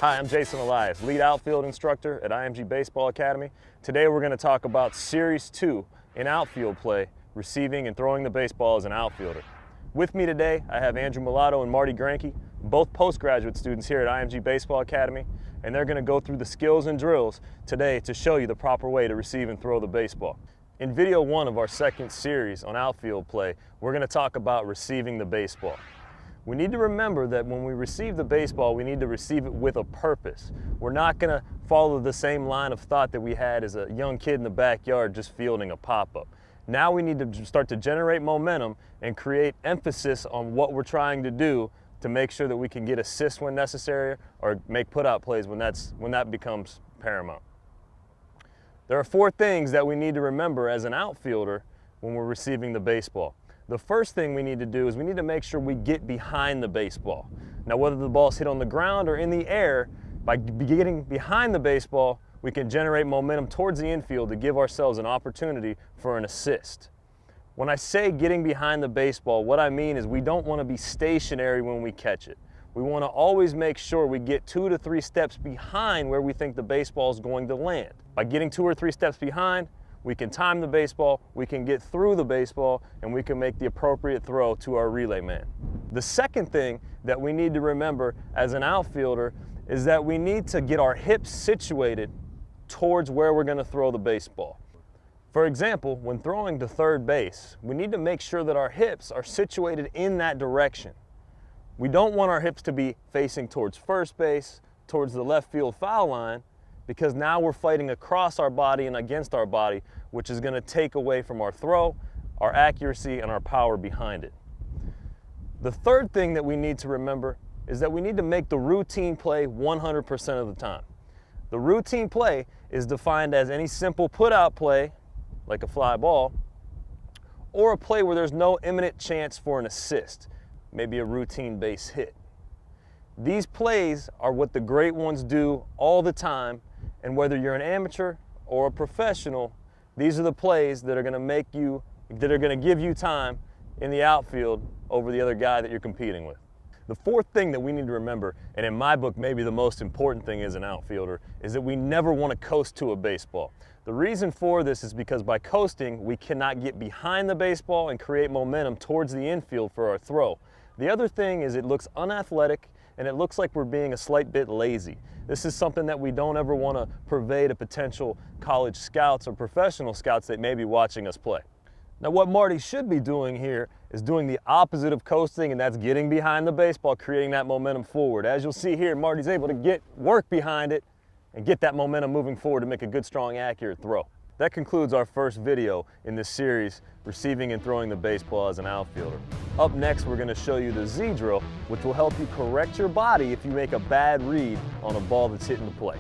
Hi, I'm Jason Elias, lead outfield instructor at IMG Baseball Academy. Today we're going to talk about Series 2 in outfield play, receiving and throwing the baseball as an outfielder. With me today, I have Andrew Mulatto and Marty Granke, both postgraduate students here at IMG Baseball Academy, and they're going to go through the skills and drills today to show you the proper way to receive and throw the baseball. In video 1 of our second series on outfield play, we're going to talk about receiving the baseball. We need to remember that when we receive the baseball, we need to receive it with a purpose. We're not going to follow the same line of thought that we had as a young kid in the backyard just fielding a pop-up. Now we need to start to generate momentum and create emphasis on what we're trying to do to make sure that we can get assists when necessary or make put-out plays when that becomes paramount. There are 4 things that we need to remember as an outfielder when we're receiving the baseball. The first thing we need to do is we need to make sure we get behind the baseball. Now, whether the ball's hit on the ground or in the air, by getting behind the baseball, we can generate momentum towards the infield to give ourselves an opportunity for an assist. When I say getting behind the baseball, what I mean is we don't want to be stationary when we catch it. We want to always make sure we get 2 to 3 steps behind where we think the baseball is going to land. By getting 2 or 3 steps behind, we can time the baseball, we can get through the baseball, and we can make the appropriate throw to our relay man. The second thing that we need to remember as an outfielder is that we need to get our hips situated towards where we're going to throw the baseball. For example, when throwing to third base, we need to make sure that our hips are situated in that direction. We don't want our hips to be facing towards first base, towards the left field foul line, because now we're fighting across our body and against our body, which is going to take away from our throw, our accuracy, and our power behind it. The third thing that we need to remember is that we need to make the routine play 100% of the time. The routine play is defined as any simple put-out play, like a fly ball, or a play where there's no imminent chance for an assist, maybe a routine base hit. These plays are what the great ones do all the time, and whether you're an amateur or a professional, these are the plays that are going to give you time in the outfield over the other guy that you're competing with. The fourth thing that we need to remember, and in my book maybe the most important thing as an outfielder, is that we never want to coast to a baseball. The reason for this is because by coasting, we cannot get behind the baseball and create momentum towards the infield for our throw. The other thing is it looks unathletic and it looks like we're being a slight bit lazy. This is something that we don't ever want to pervade to potential college scouts or professional scouts that may be watching us play. Now, what Marty should be doing here is doing the opposite of coasting, and that's getting behind the baseball, creating that momentum forward. As you'll see here, Marty's able to work behind it and get that momentum moving forward to make a good, strong, accurate throw. That concludes our first video in this series, receiving and throwing the baseball as an outfielder. Up next, we're going to show you the Z drill, which will help you correct your body if you make a bad read on a ball that's hitting the plate.